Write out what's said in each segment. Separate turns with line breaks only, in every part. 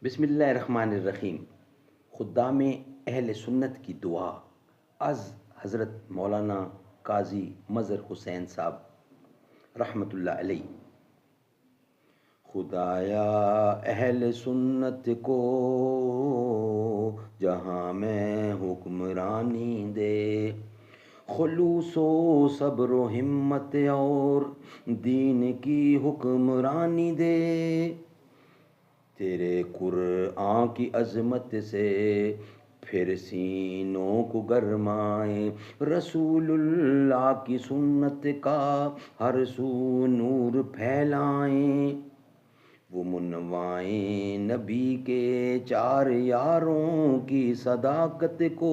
بسم اللہ الرحمن الرحیم. خدام اہل سنت کی دعا از حضرت مولانا قاضی مظہر حسین صاحب رحمۃ اللہ علیہ. خدایا اہل سنت کو جہاں میں حکمرانی دے، خلوص و صبر و ہمت اور دین کی حکمرانی دے. تیرے قرآن کی عظمت سے پھر سینوں کو گرمائیں، رسول اللہ کی سنت کا ہر سو نور پھیلائیں. وہ منوائیں نبی کے چار یاروں کی صداقت کو،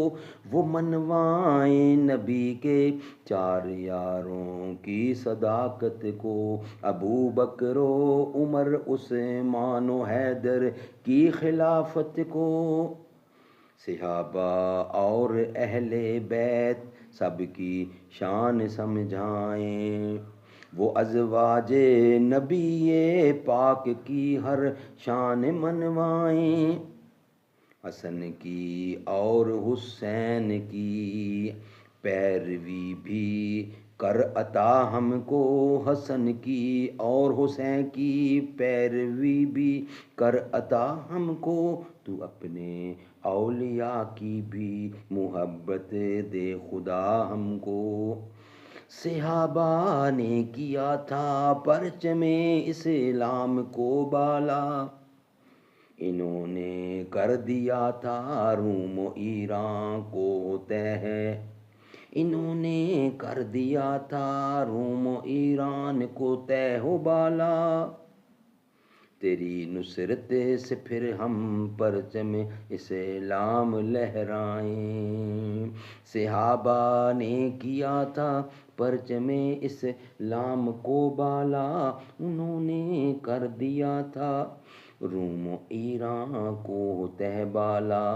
وہ منوائیں نبی کے چار یاروں کی صداقت کو. ابو بکر و عمر عثمان و حیدر کی خلافت کو، صحابہ اور اہل بیت سب کی شان سمجھائیں. وہ ازواج نبی پاک کی ہر شان منوائیں، حسن کی اور حسین کی پیروی بھی کر عطا ہم کو. حسن کی اور حسین کی پیروی بھی کر عطا ہم کو. تو اپنے اولیاء کی بھی محبت دے خدا ہم کو. صحابہ نے کیا تھا پرچم اسلام کو بالا، انہوں نے کر دیا تھا روم و ایران کو تہ. انہوں نے کر دیا تھا روم و ایران کو تہ و بالا. تیری نصرت سے پھر ہم پرچم اسلام لہرائیں. صحابہ نے کیا تھا پرچم اسلام کو بالا، انہوں نے کر دیا تھا روم و ایران کو تہ بالا.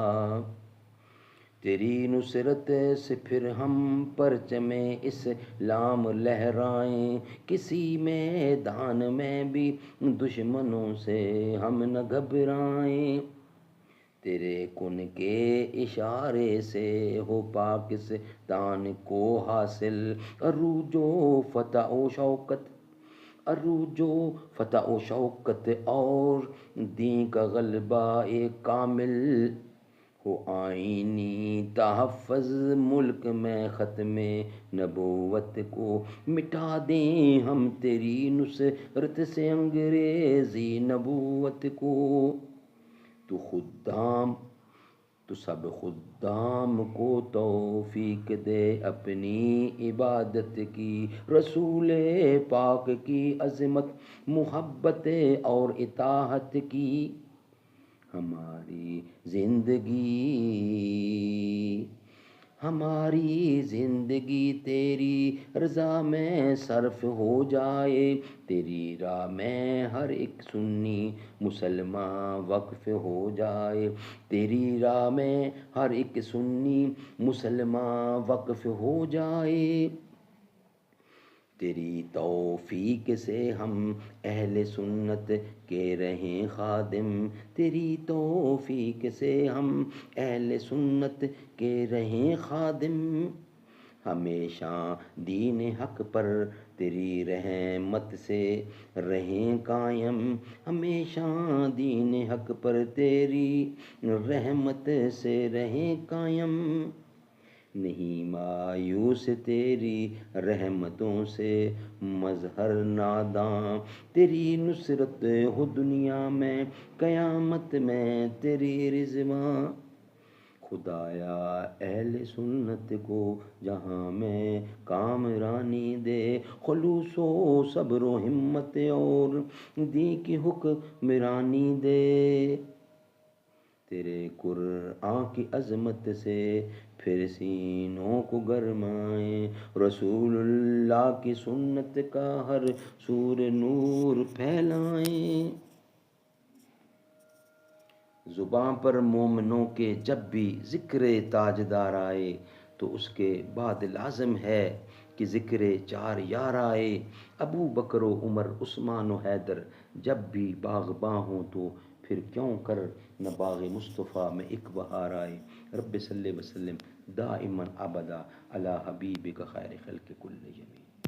تیری نصرت سے پھر ہم پرچم اسلام لہرائیں. کسی میدان میں بھی دشمنوں سے ہم نہ گھبرائیں. تیرے کن کے اشارے سے ہو پاکستان کو حاصل عروج و فتح و شوکت، عروج و فتح و شوکت اور دین کا غلبہ کامل ہو. آئینی تحفظ ملک میں ختم نبوت کو مٹا دیں ہم تیری نصرت سے انگریزی نبوت کو. تو سب خدام کو توفیق دے اپنی عبادت کی. رسول پاک کی عظمت محبت اور اطاعت کی. ہماری زندگی تیری رضا میں صرف ہو جائے. تیری راہ میں ہر ایک سنی مسلمان وقف ہو جائے. تیری راہ میں ہر ایک سنی مسلمان وقف ہو جائے. تیری توفیق سے ہم اہل سنت کے رہیں خادم. تیری توفیق سے ہم اہل سنت کے رہیں خادم. ہمیشہ دین حق پر تیری رحمت سے رہیں قائم. ہمیشہ دین حق پر تیری رحمت سے رہیں قائم. نہیں مایوس تیری رحمتوں سے مظہر ناداں. تیری نصرت ہو دنیا میں قیامت میں تیری رضوان. خدایا اہل سنت کو جہاں میں کامرانی دے، خلوص و صبر و ہمت اور دین کی حکمرانی دے. تیرے قرآن کی عظمت سے پھر سینوں کو گرمائیں، رسول اللہ کی سنت کا ہر سور نور پھیلائیں. زباں پر مومنوں کے جب بھی ذکر تاجدار آئے تو اس کے بعد لازم ہے کہ ذکر چار یار آئے. ابو بکر و عمر عثمان و حیدر جب بھی باغباں ہوں تو پھر کیوں کر نہ باغ مصطفیٰ میں ایک بہار آئے۔ رب صلی وسلم دائما ابدا علی حبیبک خیر خلق کل جمیع۔